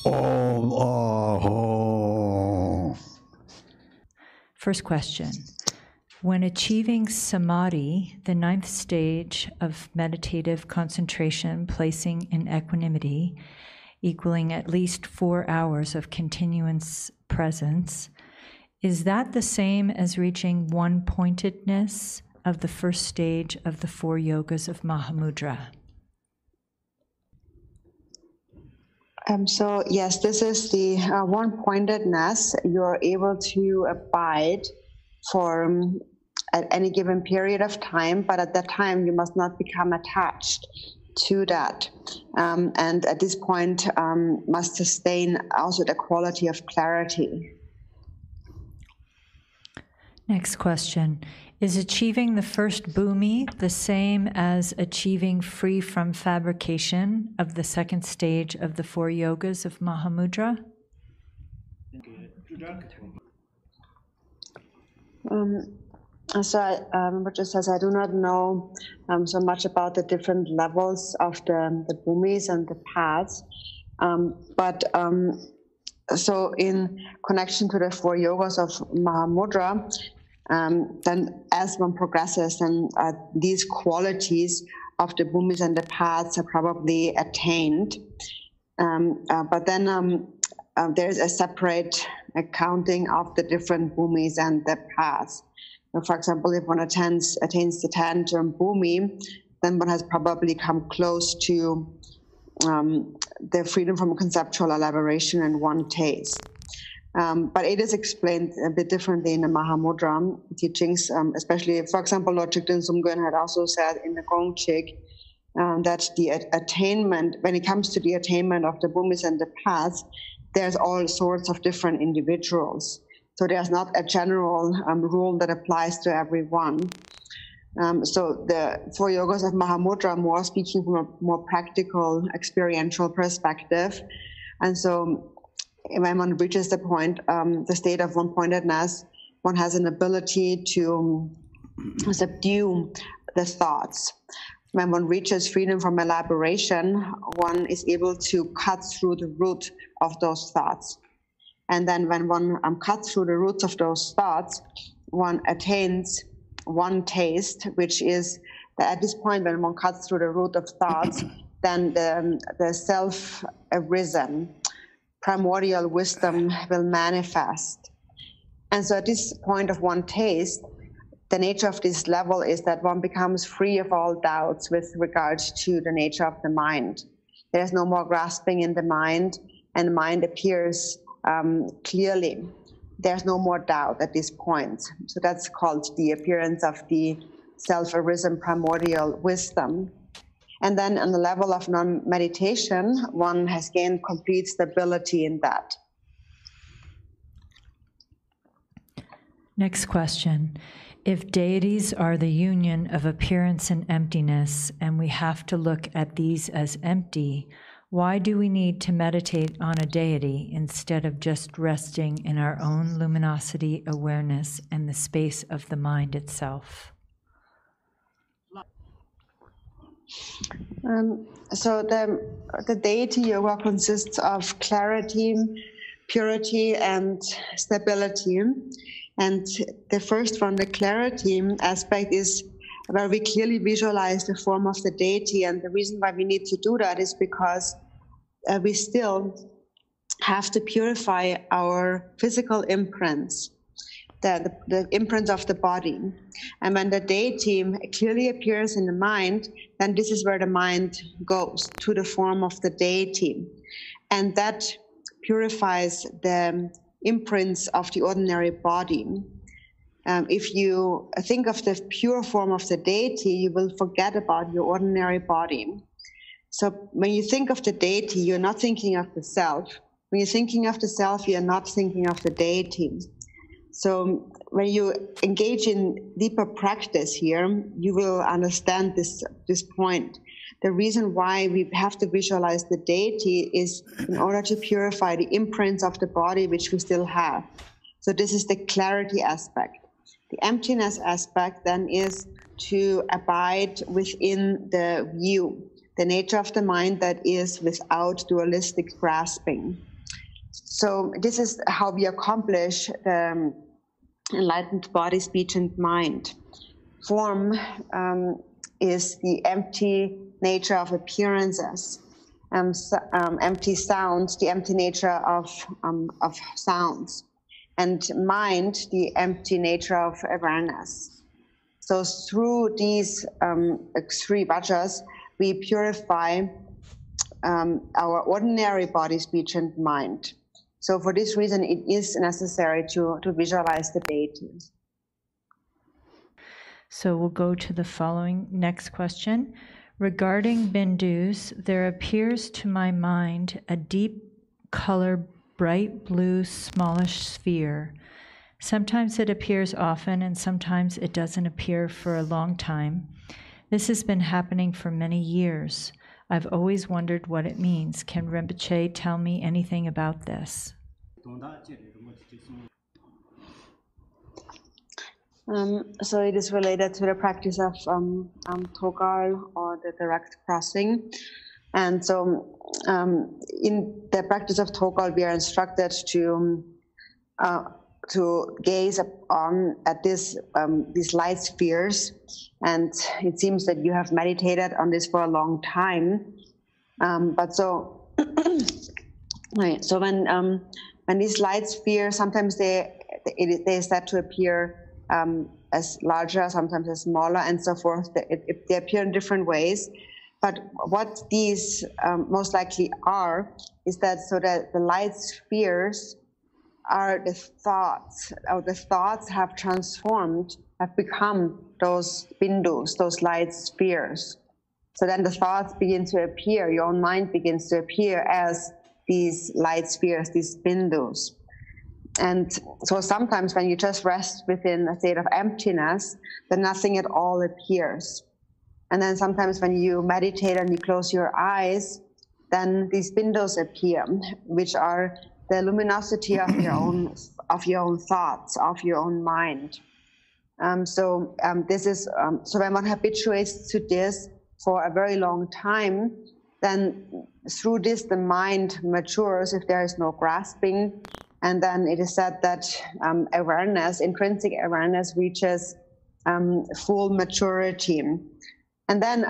Om Aho. First question. When achieving Samadhi, the 9th stage of meditative concentration, placing in equanimity, equaling at least 4 hours of continuous presence, is that the same as reaching one-pointedness of the first stage of the 4 yogas of Mahamudra? So yes, this is the one-pointedness. You're able to abide for at any given period of time, but at that time you must not become attached to that. And at this point must sustain also the quality of clarity. Next question. Is achieving the first Bumi the same as achieving free from fabrication of the 2nd stage of the 4 yogas of Mahamudra? So Buddha says, I do not know so much about the different levels of the Bumis and the paths, so in connection to the 4 yogas of Mahamudra, then as one progresses, then these qualities of the Bumis and the paths are probably attained. But then there's a separate accounting of the different Bumis and the paths. For example, if one attains the 10th Bumi, then one has probably come close to the freedom from conceptual elaboration in one taste. But it is explained a bit differently in the Mahamudra teachings, especially, for example, Lord Chikden Sumgön had also said in the Gongchik that the attainment, when it comes to the attainment of the Bumis and the paths, there's all sorts of different individuals. So there's not a general rule that applies to everyone. So the 4 yogas of Mahamudra are more speaking from a more practical, experiential perspective. And so when one reaches the point, the state of one-pointedness, one has an ability to subdue the thoughts. When one reaches freedom from elaboration, one is able to cut through the root of those thoughts. And then when one cuts through the roots of those thoughts, one attains one taste, which is that at this point when one cuts through the root of thoughts, then the self-arisen primordial wisdom will manifest. And so at this point of one taste, the nature of this level is that one becomes free of all doubts with regards to the nature of the mind. There's no more grasping in the mind, and the mind appears clearly. There's no more doubt at this point. So that's called the appearance of the self-arisen primordial wisdom. And then on the level of non-meditation, one has gained complete stability in that. Next question. If deities are the union of appearance and emptiness, and we have to look at these as empty, why do we need to meditate on a deity instead of just resting in our own luminosity, awareness, and the space of the mind itself? So the deity yoga consists of clarity, purity, and stability. And the first one, the clarity aspect, is where we clearly visualize the form of the deity. And the reason why we need to do that is because we still have to purify our physical imprints, the imprints of the body. And when the deity clearly appears in the mind, then this is where the mind goes, to the form of the deity. And that purifies the imprints of the ordinary body. If you think of the pure form of the deity, you will forget about your ordinary body. So when you think of the deity, you're not thinking of the self. When you're thinking of the self, you're not thinking of the deity. So when you engage in deeper practice here, you will understand this point. The reason why we have to visualize the deity is in order to purify the imprints of the body which we still have. So this is the clarity aspect. The emptiness aspect then is to abide within the view, the nature of the mind that is without dualistic grasping. So this is how we accomplish the enlightened body, speech, and mind. Form is the empty nature of appearances, empty sounds, the empty nature of sounds, and mind, the empty nature of awareness. So through these three vajras, we purify our ordinary body, speech, and mind. So for this reason, it is necessary to visualize the deity. So we'll go to the following next question. Regarding bindus, there appears to my mind a deep color, bright blue, smallish sphere. Sometimes it appears often, and sometimes it doesn't appear for a long time. This has been happening for many years. I've always wondered what it means. Can Rinpoche tell me anything about this? So it is related to the practice of Togal, or the direct crossing. And so in the practice of Togal, we are instructed to gaze at these light spheres. And it seems that you have meditated on this for a long time. Right, so when these light spheres, sometimes they start to appear as larger, sometimes as smaller, and so forth. They appear in different ways. But what these most likely are is that the light spheres are the thoughts, or the thoughts have transformed, have become those bindus, those light spheres. So then the thoughts begin to appear, your own mind begins to appear as these light spheres, these bindus. And so sometimes when you just rest within a state of emptiness, then nothing at all appears. And then sometimes when you meditate and you close your eyes, then these bindus appear, which are the luminosity of your own thoughts, of your own mind. So when one habituates to this for a very long time, then through this the mind matures if there is no grasping, and then it is said that awareness, intrinsic awareness, reaches full maturity. And then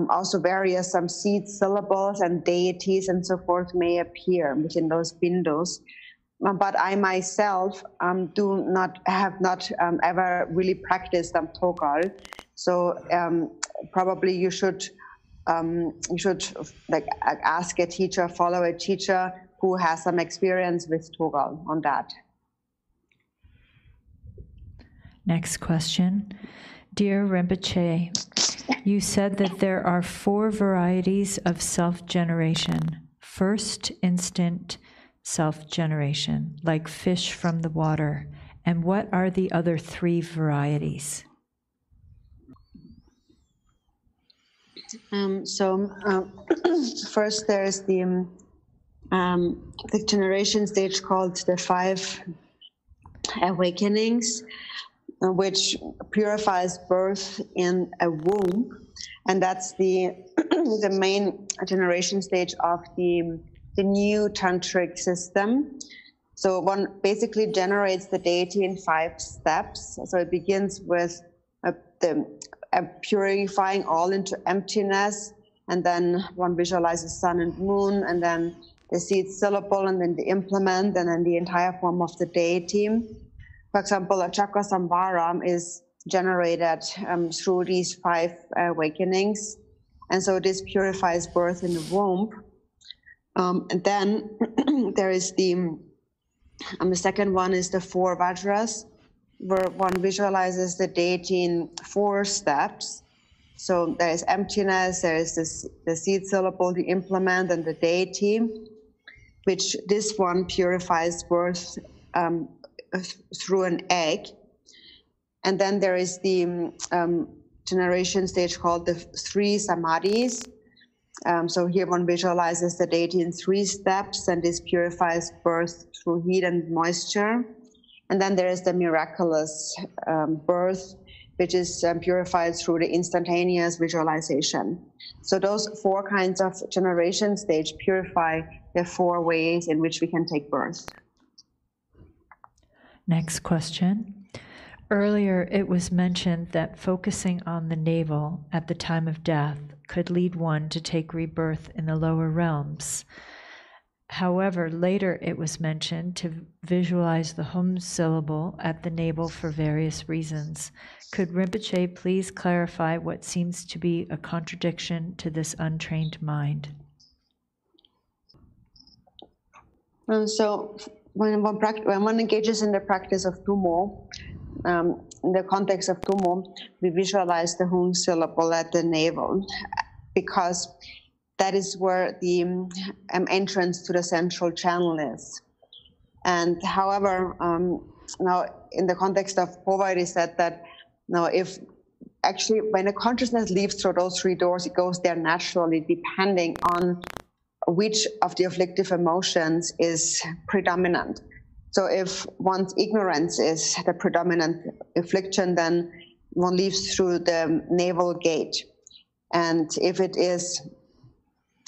also various seed syllables and deities and so forth may appear within those bindus. But I myself have not ever really practiced Togal. So probably you should like ask a teacher, follow a teacher who has some experience with Togal on that. Next question. Dear Rinpoche, you said that there are 4 varieties of self-generation. First, instant self-generation, like fish from the water. And what are the other 3 varieties? First there's the generation stage called the 5 awakenings, which purifies birth in a womb, and that's the the main generation stage of the new tantric system. So one basically generates the deity in 5 steps. So it begins with purifying all into emptiness, and then one visualizes sun and moon, and then the seed syllable, and then the implement, and then the entire form of the deity. For example, a chakra samvara is generated through these 5 awakenings, and so this purifies birth in the womb. And then there is the second one is the 4 vajras, where one visualizes the deity in 4 steps. So there is emptiness, there is the seed syllable, the implement, and the deity, which this one purifies birth through an egg. And then there is the generation stage called the 3 samadhis. So here one visualizes the deity in 3 steps, and this purifies birth through heat and moisture. And then there is the miraculous birth, which is purified through the instantaneous visualization. So those 4 kinds of generation stage purify the 4 ways in which we can take birth. Next question. Earlier, it was mentioned that focusing on the navel at the time of death could lead one to take rebirth in the lower realms. However, later it was mentioned to visualize the hum syllable at the navel for various reasons. Could Rinpoche please clarify what seems to be a contradiction to this untrained mind? So when one engages in the practice of Tumo, in the context of Tumo, we visualize the hum syllable at the navel, because that is where the entrance to the central channel is. And however, now in the context of Pova, it is said that now if actually when a consciousness leaves through those 3 doors, it goes there naturally, depending on which of the afflictive emotions is predominant. So if one's ignorance is the predominant affliction, then one leaves through the navel gate. And if it is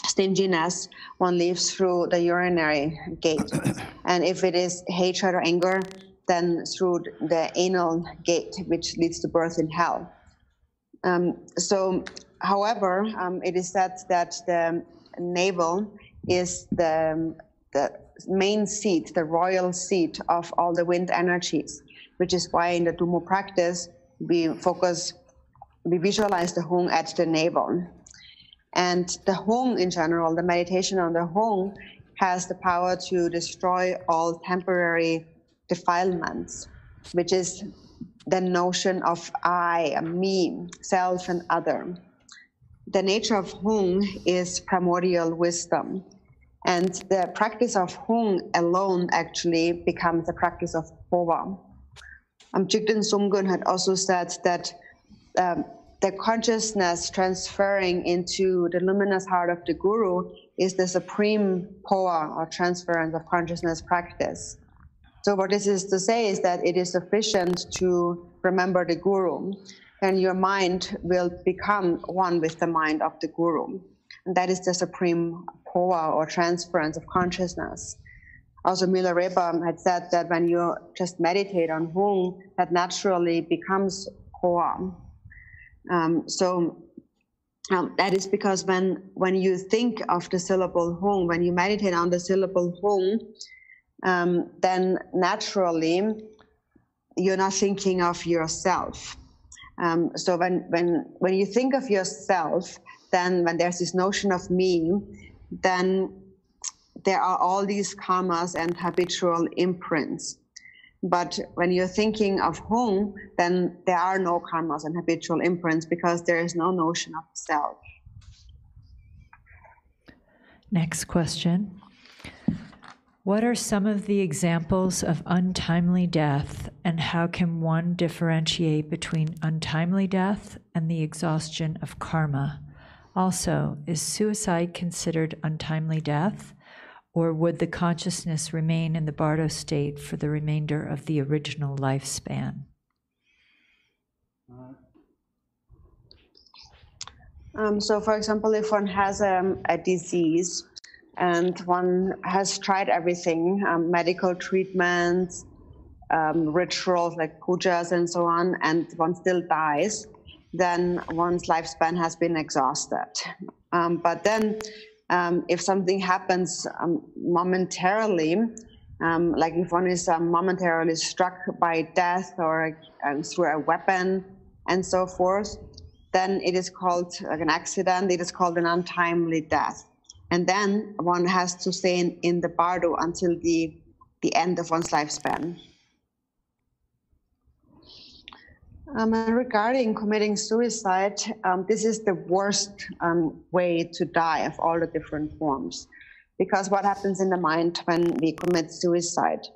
stinginess, one leaves through the urinary gate. And if it is hatred or anger, then through the anal gate, which leads to birth in hell. However, it is said that the navel is the main seat, the royal seat of all the wind energies, which is why in the Tumo practice, we visualize the hung at the navel. And the hung in general, the meditation on the hung, has the power to destroy all temporary defilements, which is the notion of I, me, self, and other. The nature of hung is primordial wisdom. And the practice of hung alone actually becomes the practice of Pova. Jigten Sumgun had also said that the consciousness transferring into the luminous heart of the Guru is the supreme Pova, or transference of consciousness practice. So what this is to say is that it is sufficient to remember the Guru, and your mind will become one with the mind of the Guru. And that is the supreme Pova, or transference of consciousness. Also, Milarepa had said that when you just meditate on hung, that naturally becomes Pova. That is because when you think of the syllable hung, when you meditate on the syllable hung, then naturally you're not thinking of yourself. So when you think of yourself, then when there's this notion of me, then there are all these karmas and habitual imprints. But when you're thinking of hung, then there are no karmas and habitual imprints, because there is no notion of self. Next question. What are some of the examples of untimely death, and how can one differentiate between untimely death and the exhaustion of karma? Also, is suicide considered untimely death, or would the consciousness remain in the bardo state for the remainder of the original lifespan? So, for example, if one has a disease and one has tried everything, medical treatments, rituals like pujas and so on, and one still dies, then one's lifespan has been exhausted. But then if something happens momentarily, like if one is momentarily struck by death or through a weapon and so forth, then it is called like an accident, it is called an untimely death. And then one has to stay in the bardo until the end of one's lifespan. Regarding committing suicide, this is the worst way to die of all the different forms, because what happens in the mind when we commit suicide?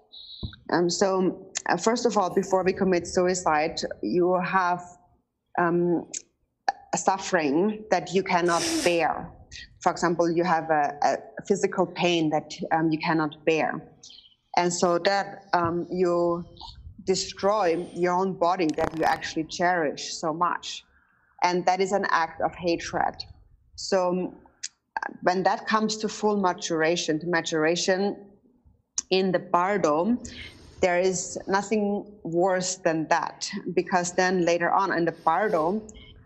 First of all, before we commit suicide, you have a suffering that you cannot bear. For example, you have a physical pain that you cannot bear. And so that you destroy your own body that you actually cherish so much. And that is an act of hatred. So when that comes to full maturation, in the bardo, there is nothing worse than that, because then later on in the bardo,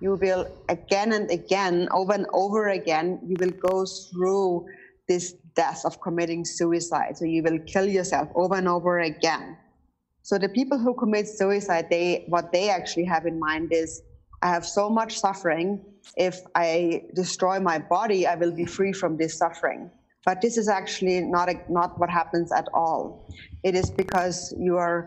you will again and again, over and over again, you will go through this death of committing suicide. So you will kill yourself over and over again. So the people who commit suicide, what they actually have in mind is, I have so much suffering. If I destroy my body, I will be free from this suffering. But this is actually not what happens at all. It is because you are,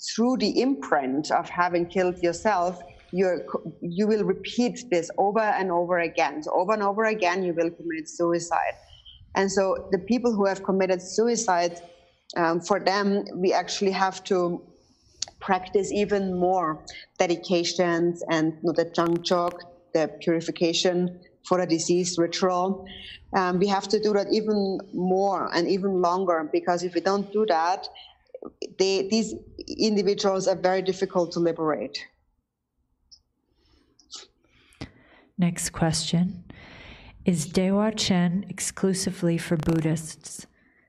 through the imprint of having killed yourself, you will repeat this over and over again. So over and over again, you will commit suicide. And so the people who have committed suicide, for them, we actually have to practice even more dedications and the Dzogchen, the purification for a disease ritual. We have to do that even more and even longer, because if we don't do that, these individuals are very difficult to liberate. Next question. Is Dzogchen exclusively for Buddhists?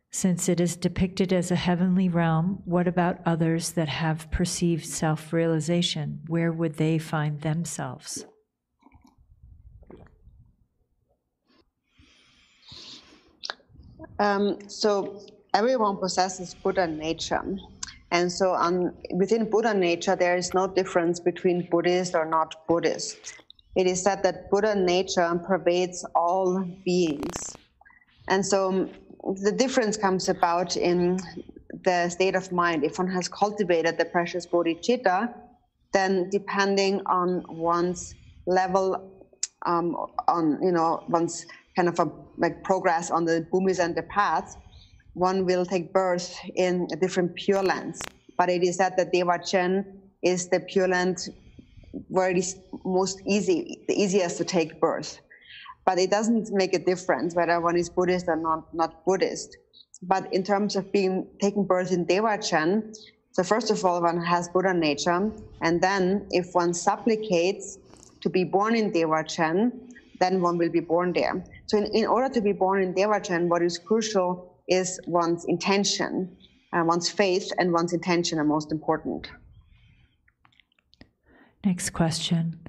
Since it is depicted as a heavenly realm, what about others that have perceived self-realization? Where would they find themselves? So everyone possesses Buddha nature. And so within Buddha nature, there is no difference between Buddhist or not Buddhist. It is said that Buddha nature pervades all beings. And so the difference comes about in the state of mind. If one has cultivated the precious bodhicitta, then depending on one's level, one's kind of progress on the Bumis and the paths, one will take birth in a different Pure Lands. But it is said that Dzogchen is the Pure Land where it is the easiest to take birth. But it doesn't make a difference whether one is Buddhist or not Buddhist. But in terms of taking birth in Dzogchen, so first of all, one has Buddha nature, and then if one supplicates to be born in Dzogchen, then one will be born there. So in order to be born in Dzogchen, what is crucial is one's intention, one's faith and one's intention are most important. Next question.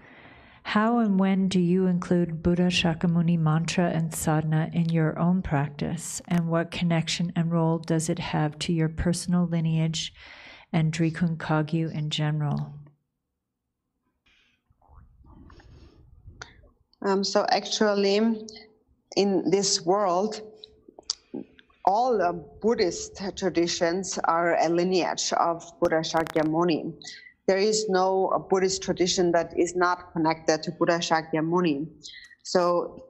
How and when do you include Buddha Shakyamuni mantra and sadhna in your own practice? And what connection and role does it have to your personal lineage and Drikung Kagyu in general? So actually, in this world, all Buddhist traditions are a lineage of Buddha Shakyamuni. There is no Buddhist tradition that is not connected to Buddha Shakyamuni. So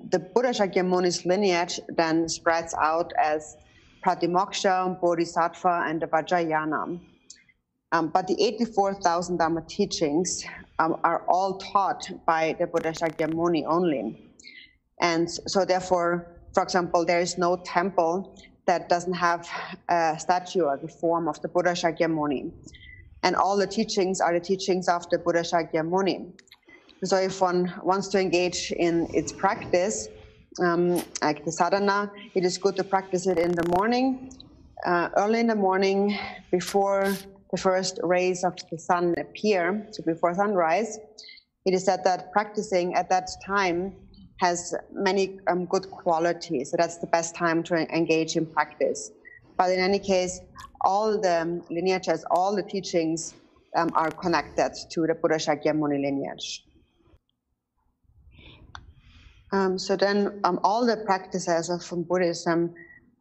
the Buddha Shakyamuni's lineage then spreads out as Pratimoksha, Bodhisattva, and the Vajrayana. But the 84,000 Dhamma teachings are all taught by the Buddha Shakyamuni only. And so therefore, for example, there is no temple that doesn't have a statue or the form of the Buddha Shakyamuni. And all the teachings are the teachings of the Buddha Shakyamuni. So if one wants to engage in its practice, like the sadhana, it is good to practice it in the morning, early in the morning, before the first rays of the sun appear, so before sunrise. It is said that practicing at that time has many good qualities. So that's the best time to engage in practice. But in any case, all the lineages, all the teachings are connected to the Buddha Shakyamuni lineage. So then all the practices from Buddhism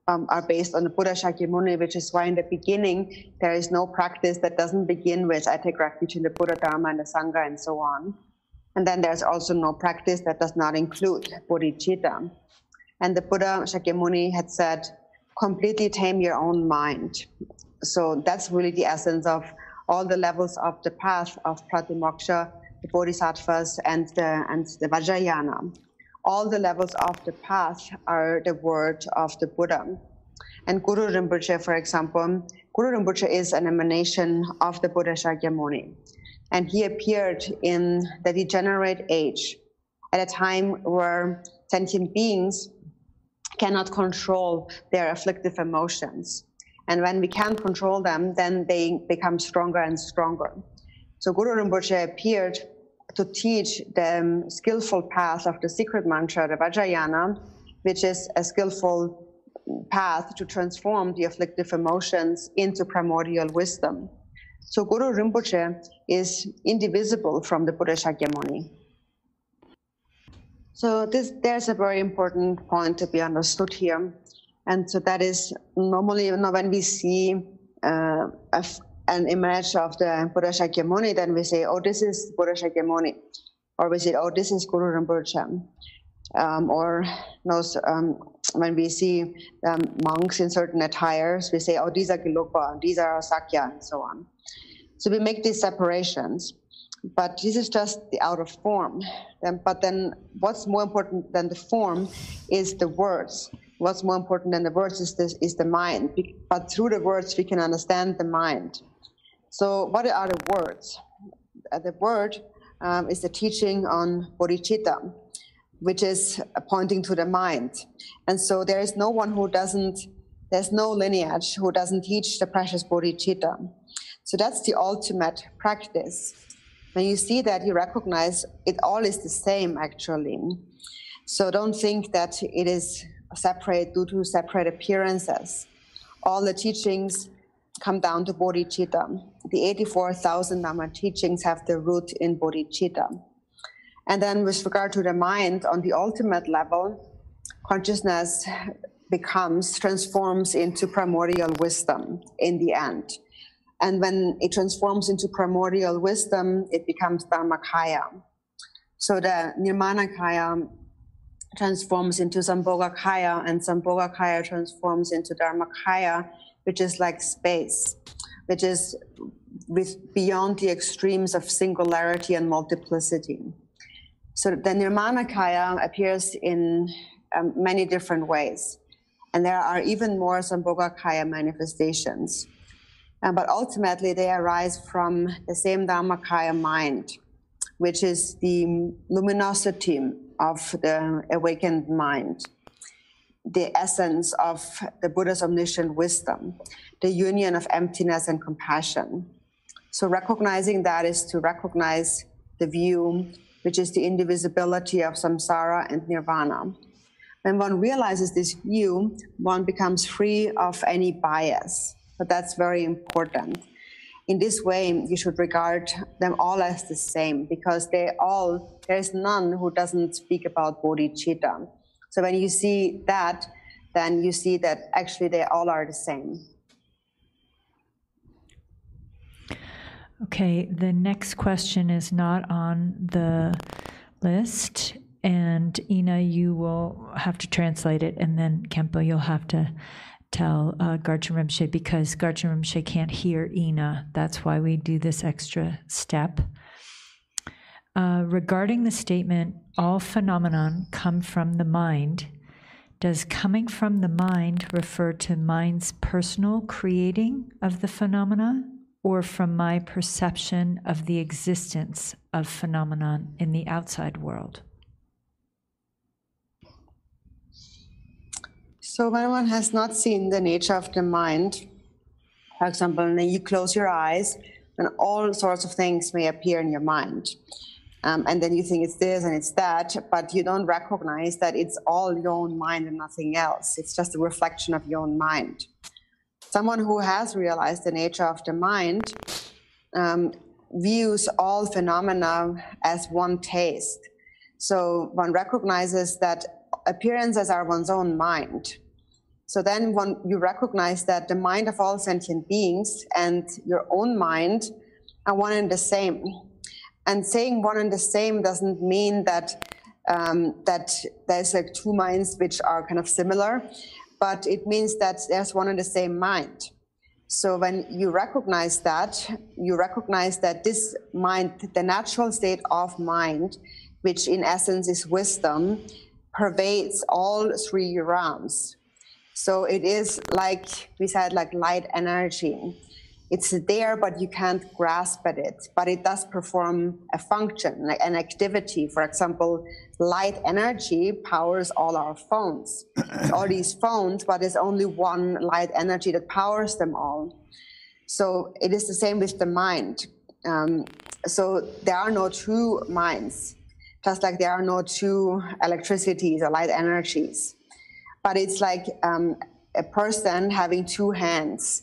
are based on the Buddha Shakyamuni, which is why in the beginning there is no practice that doesn't begin with I take refuge in the Buddha, Dharma, and the Sangha, and so on. And then there's also no practice that does not include bodhicitta. And the Buddha Shakyamuni had said, completely tame your own mind. So that's really the essence of all the levels of the path of Pratimoksha, the Bodhisattvas, and the Vajrayana. All the levels of the path are the word of the Buddha. And Guru Rinpoche, for example, Guru Rinpoche is an emanation of the Buddha Shakyamuni. And he appeared in the degenerate age at a time where sentient beings cannot control their afflictive emotions. And when we can't control them, then they become stronger and stronger. So Guru Rinpoche appeared to teach the skillful path of the secret mantra, the Vajrayana, which is a skillful path to transform the afflictive emotions into primordial wisdom. So Guru Rinpoche is indivisible from the Buddha Shakyamuni. So there's a very important point to be understood here. And so that is normally, when we see an image of the Buddha Shakyamuni, then we say, oh, this is Buddha Shakyamuni. Or we say, oh, this is Guru Rinpoche. When we see monks in certain attires, we say, oh, these are Gelugpa, these are Sakya, and so on. So we make these separations. But this is just the outer form. But then what's more important than the form is the words. What's more important than the words is the mind. But through the words, we can understand the mind. So what are the words? The word is the teaching on bodhicitta, which is pointing to the mind. And so there is no one there's no lineage who doesn't teach the precious bodhicitta. So that's the ultimate practice. When you see that, you recognize it all is the same, actually. So don't think that it is separate due to separate appearances. All the teachings come down to bodhicitta. The 84,000 Dhamma teachings have their root in bodhicitta. And then with regard to the mind, on the ultimate level, consciousness transforms into primordial wisdom in the end. And when it transforms into primordial wisdom, it becomes Dharmakaya. So the Nirmanakaya transforms into Sambhogakaya, and Sambhogakaya transforms into Dharmakaya, which is like space, which is beyond the extremes of singularity and multiplicity. So the Nirmanakaya appears in many different ways. And there are even more Sambhogakaya manifestations. But ultimately, they arise from the same Dharmakaya mind, which is the luminosity of the awakened mind, the essence of the Buddha's omniscient wisdom, the union of emptiness and compassion. So recognizing that is to recognize the view, which is the indivisibility of samsara and nirvana. When one realizes this view, one becomes free of any bias. But that's very important. In this way, you should regard them all as the same, because there is none who doesn't speak about bodhicitta. So when you see that, then you see that actually they all are the same. Okay, the next question is not on the list, and Ina, you will have to translate it, and then Kempo, you'll have to tell Garchen Rinpoche, because Garchen Rinpoche can't hear Ina. That's why we do this extra step. Regarding the statement, all phenomenon come from the mind, does coming from the mind refer to mind's personal creating of the phenomena, or from my perception of the existence of phenomenon in the outside world? So when one has not seen the nature of the mind, for example, when you close your eyes, and all sorts of things may appear in your mind. And then you think it's this and it's that, but you don't recognize that it's all your own mind and nothing else. It's just a reflection of your own mind. Someone who has realized the nature of the mind views all phenomena as one taste. So one recognizes that appearances are one's own mind. So then you recognize that the mind of all sentient beings and your own mind are one and the same. And saying one and the same doesn't mean that there's like two minds which are kind of similar, but it means that there's one and the same mind. So when you recognize that this mind, the natural state of mind, which in essence is wisdom, pervades all three realms. So it is like we said, like light energy. It's there, but you can't grasp at it. But it does perform a function, like an activity. For example, light energy powers all our phones. All these phones, but there's only one light energy that powers them all. So it is the same with the mind. So there are no two minds, just like there are no two electricities or light energies. But it's like a person having two hands.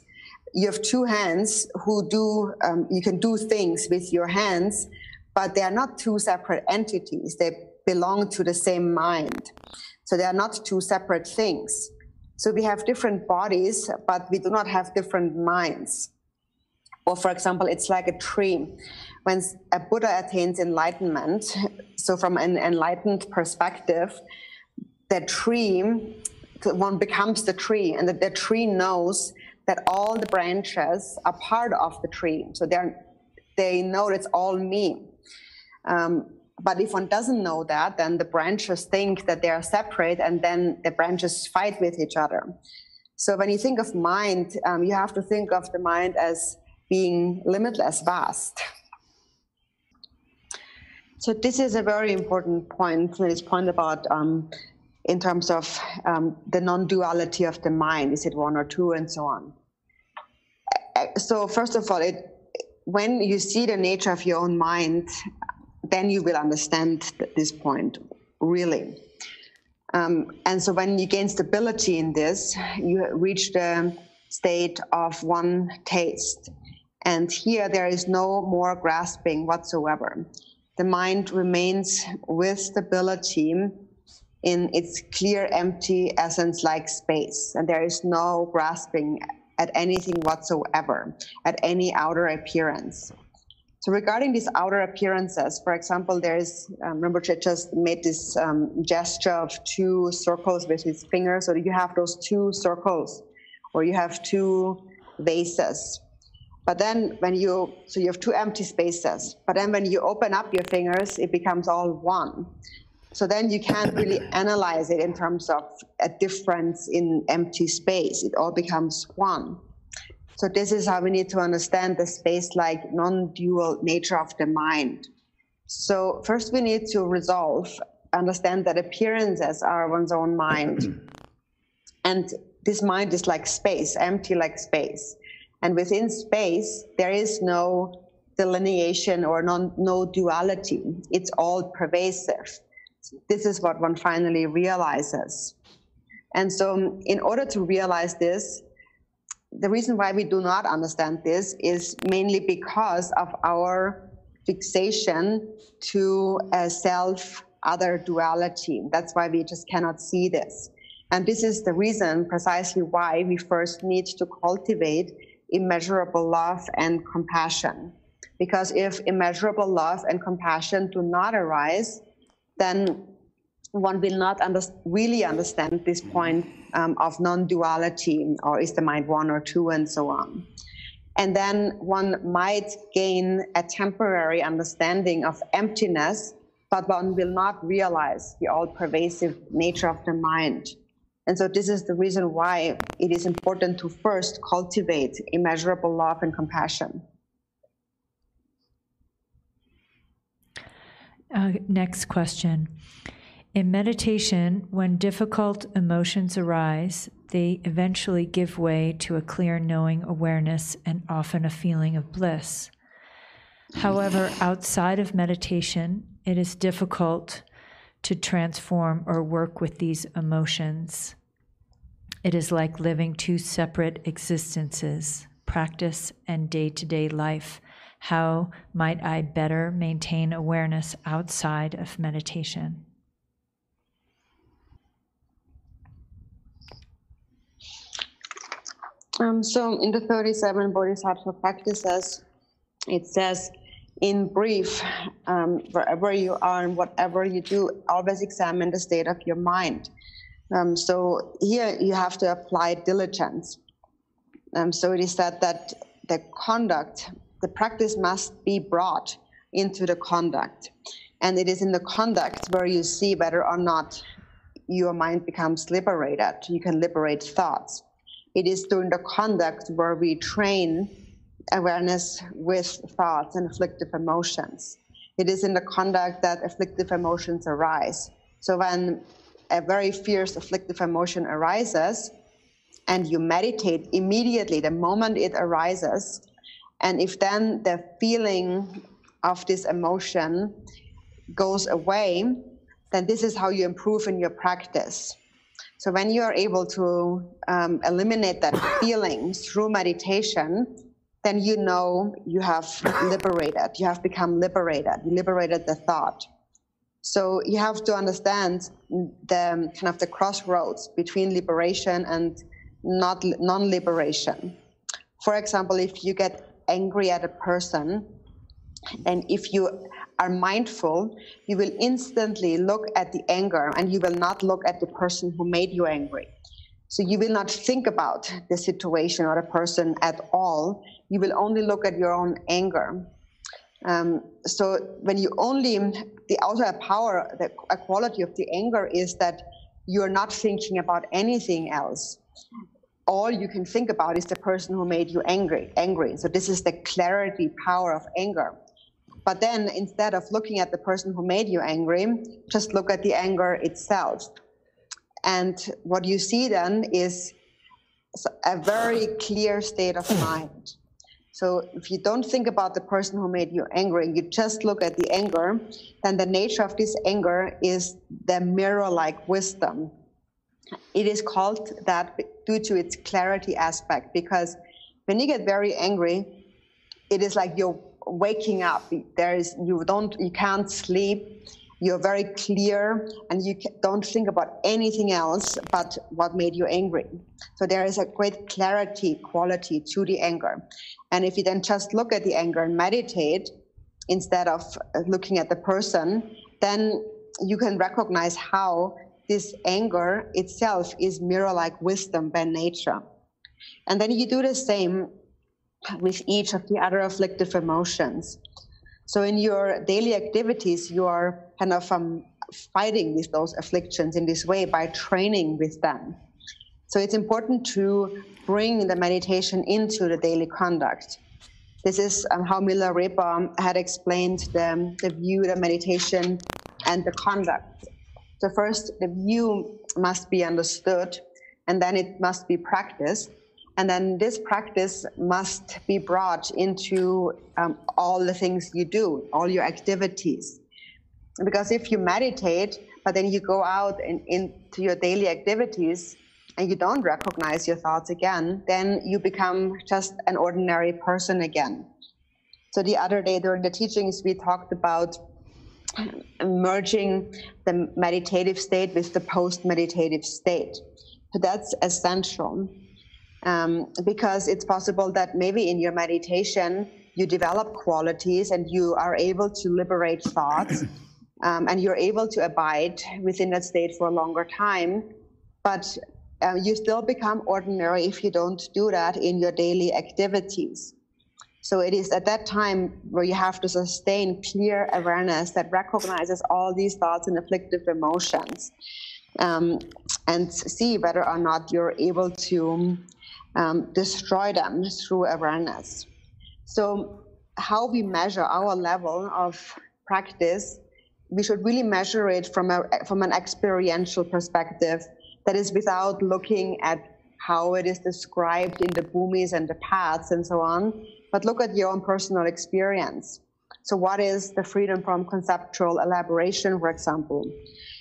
You have two hands who do, you can do things with your hands, but they are not two separate entities. They belong to the same mind. So they are not two separate things. So we have different bodies, but we do not have different minds. Or for example, it's like a tree. When a Buddha attains enlightenment, so from an enlightened perspective, the tree, one becomes the tree, and the tree knows that all the branches are part of the tree. So they know it's all me. But if one doesn't know that, then the branches think that they are separate, and then the branches fight with each other. So when you think of mind, you have to think of the mind as being limitless, vast. So this is a very important point, this point about in terms of the non-duality of the mind, is it one or two, and so on. So first of all, when you see the nature of your own mind, then you will understand this point, really. And so when you gain stability in this, you reach the state of one taste. And here there is no more grasping whatsoever. The mind remains with stability in its clear, empty essence like space. And there is no grasping at anything whatsoever, at any outer appearance. So regarding these outer appearances, for example, there's, Rinpoche just made this gesture of two circles with his fingers. So you have those two circles, or you have two vases. But then so you have two empty spaces. But then when you open up your fingers, it becomes all one. So then you can't really analyze it in terms of a difference in empty space. It all becomes one. So this is how we need to understand the space-like non-dual nature of the mind. So first we need to understand that appearances are one's own mind. And this mind is like space, empty like space. And within space, there is no delineation or no duality. It's all pervasive. This is what one finally realizes. And so in order to realize this, the reason why we do not understand this is mainly because of our fixation to a self-other duality. That's why we just cannot see this. And this is the reason precisely why we first need to cultivate immeasurable love and compassion. Because if immeasurable love and compassion do not arise, then one will not really understand this point of non-duality, or is the mind one or two, and so on. And then one might gain a temporary understanding of emptiness, but one will not realize the all-pervasive nature of the mind. And so this is the reason why it is important to first cultivate immeasurable love and compassion. Next question. In meditation, when difficult emotions arise, they eventually give way to a clear knowing awareness and often a feeling of bliss. However, outside of meditation, it is difficult to transform or work with these emotions. It is like living two separate existences, practice and day-to-day life. How might I better maintain awareness outside of meditation? So in the 37 Bodhisattva practices, it says, in brief, wherever you are and whatever you do, always examine the state of your mind. So here you have to apply diligence. So it is said that the practice must be brought into the conduct. And it is in the conduct where you see whether or not your mind becomes liberated. You can liberate thoughts. It is during the conduct where we train awareness with thoughts and afflictive emotions. It is in the conduct that afflictive emotions arise. So when a very fierce afflictive emotion arises and you meditate immediately, the moment it arises, and if then the feeling of this emotion goes away, then this is how you improve in your practice. So when you are able to eliminate that feeling through meditation, then you know you have liberated, you have become liberated, you liberated the thought. So you have to understand the kind of the crossroads between liberation and non-liberation. For example, if you get angry at a person, and if you are mindful, you will instantly look at the anger and you will not look at the person who made you angry. So you will not think about the situation or the person at all. You will only look at your own anger. So when you only, the outer power, a quality of the anger is that you're not thinking about anything else. All you can think about is the person who made you angry. So this is the clarity power of anger. But then instead of looking at the person who made you angry, just look at the anger itself. And what you see then is a very clear state of mind. So if you don't think about the person who made you angry, you just look at the anger, then the nature of this anger is the mirror-like wisdom. It is called that due to its clarity aspect, because when you get very angry, it is like you're waking up. You can't sleep. You're very clear, and you don't think about anything else but what made you angry. So there is a great clarity quality to the anger. And if you then just look at the anger and meditate instead of looking at the person, then you can recognize how this anger itself is mirror-like wisdom by nature. And then you do the same with each of the other afflictive emotions. So in your daily activities, you are kind of fighting with those afflictions in this way by training with them. So it's important to bring the meditation into the daily conduct. This is how Milarepa had explained the view, the meditation, and the conduct. So first, the view must be understood, and then it must be practiced. And then this practice must be brought into all the things you do, all your activities. Because if you meditate, but then you go out into your daily activities and you don't recognize your thoughts again, then you become just an ordinary person again. So the other day during the teachings, we talked about merging the meditative state with the post-meditative state. So that's essential. Because it's possible that maybe in your meditation you develop qualities and you are able to liberate thoughts and you're able to abide within that state for a longer time, but you still become ordinary if you don't do that in your daily activities. So it is at that time where you have to sustain clear awareness that recognizes all these thoughts and afflictive emotions and see whether or not you're able to destroy them through awareness. So how we measure our level of practice, we should really measure it from an experiential perspective, that is without looking at how it is described in the Bumis and the paths and so on, but look at your own personal experience. So what is the freedom from conceptual elaboration, for example?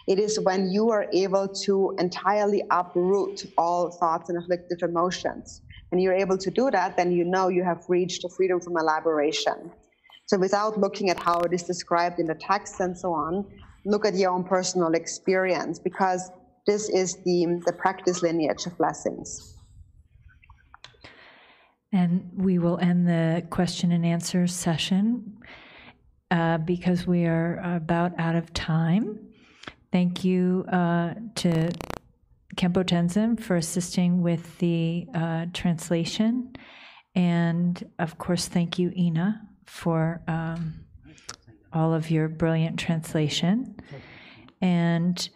It is when you are able to entirely uproot all thoughts and afflictive emotions. And you're able to do that, then you know you have reached the freedom from elaboration. So without looking at how it is described in the text and so on, look at your own personal experience, because this is the practice lineage of blessings. And we will end the question and answer session because we are about out of time. Thank you to Khenpo Tenzin for assisting with the translation. And of course, thank you, Ina, for all of your brilliant translation. And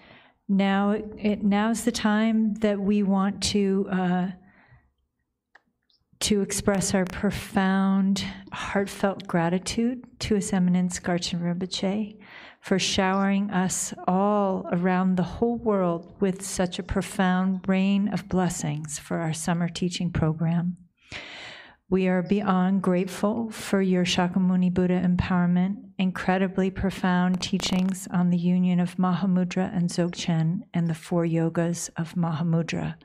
now's the time that we want to express our profound, heartfelt gratitude to His Eminence Garchen Rinpoche for showering us all around the whole world with such a profound rain of blessings for our summer teaching program. We are beyond grateful for your Shakyamuni Buddha empowerment, incredibly profound teachings on the union of Mahamudra and Dzogchen and the 4 yogas of Mahamudra.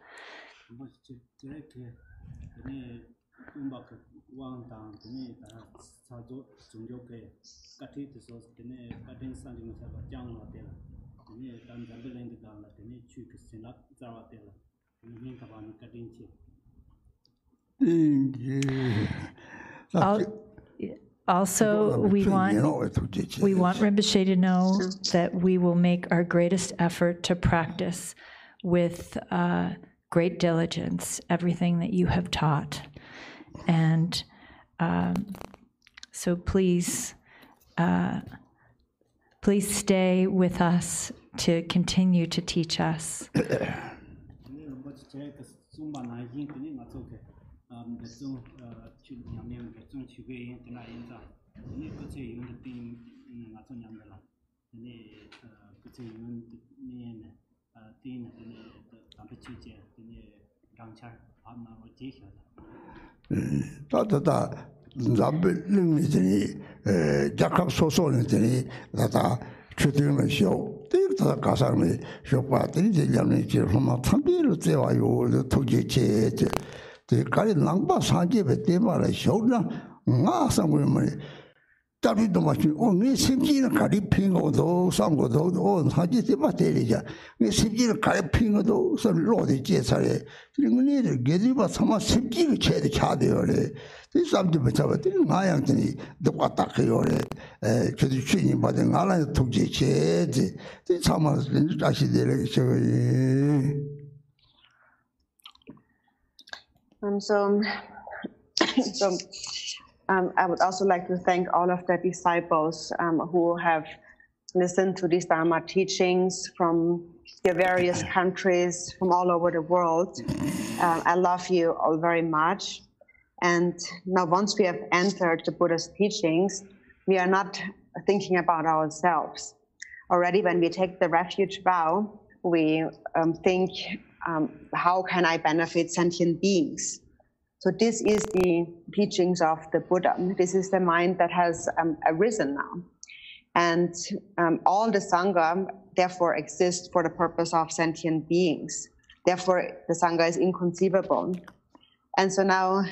Also, we want Rinpoche to know that we will make our greatest effort to practice with great diligence everything that you have taught. And so please stay with us to continue to teach us. David machine only simply carry ping or those some of those on Haji Batelija. We simply carry ping or those Lord Jesare. You need to get it, but some simply chair the child. This is something which I think I am the Wataki or to the training, but then I took the chair. This summer's actually I would also like to thank all of the disciples who have listened to these Dharma teachings from your various countries, from all over the world. I love you all very much. And now once we have entered the Buddha's teachings, we are not thinking about ourselves. Already when we take the refuge vow, we think, how can I benefit sentient beings? So this is the teachings of the Buddha. This is the mind that has arisen now. And all the Sangha, therefore, exists for the purpose of sentient beings. Therefore, the Sangha is inconceivable. And so now,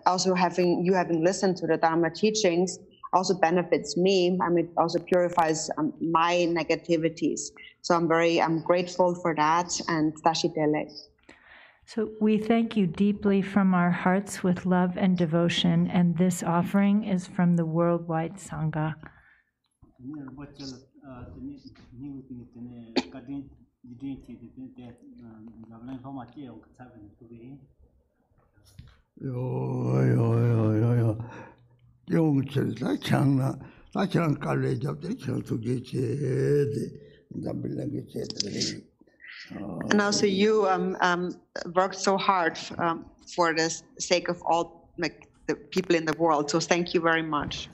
also having listened to the Dharma teachings also benefits me. I mean, it also purifies my negativities. So I'm grateful for that, and Tashitele. So we thank you deeply from our hearts with love and devotion, and this offering is from the worldwide Sangha. And also you worked so hard for the sake of all the people in the world. So thank you very much.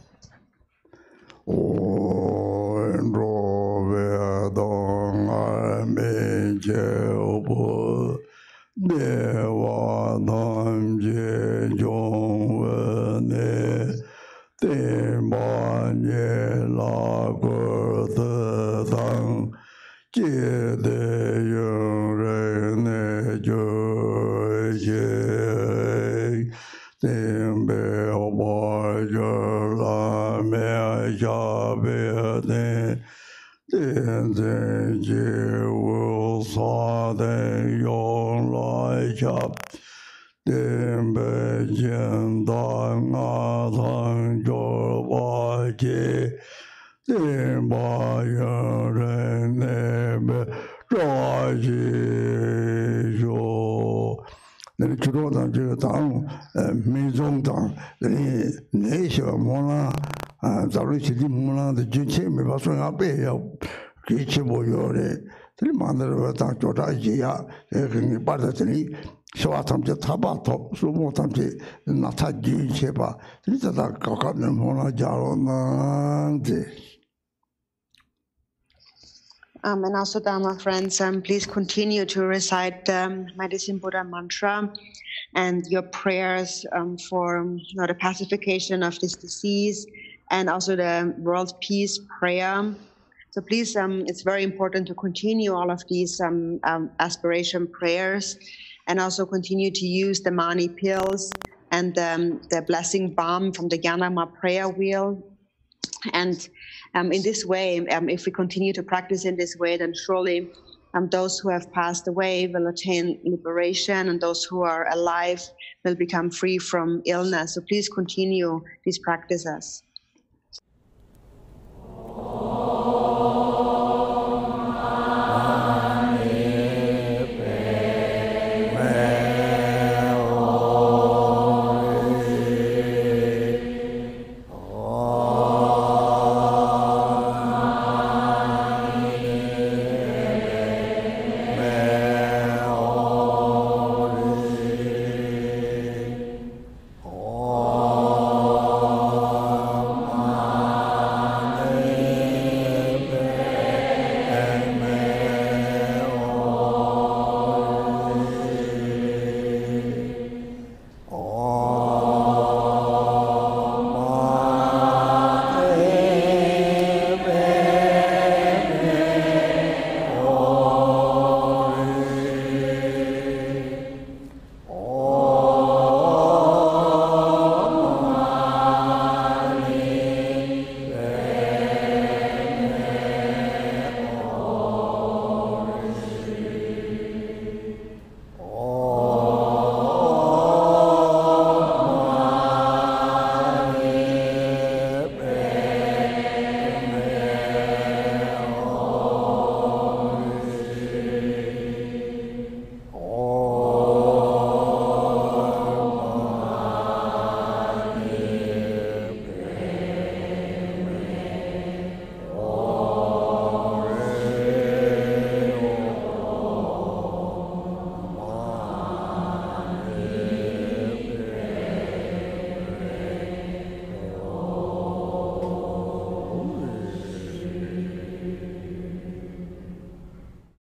tili mandara tang chota jiya kingi bada tili shiwa tamche taba top sumo tamche nata jiyu cheba tili tata kakab nirmona jaro nangde. And also, Dharma friends, please continue to recite the Medicine Buddha mantra and your prayers for the pacification of this disease, and also the world peace prayer. So please, it's very important to continue all of these aspiration prayers, and also continue to use the Mani pills and the blessing balm from the Yanama prayer wheel. And in this way, if we continue to practice in this way, then surely those who have passed away will attain liberation, and those who are alive will become free from illness. So please continue these practices.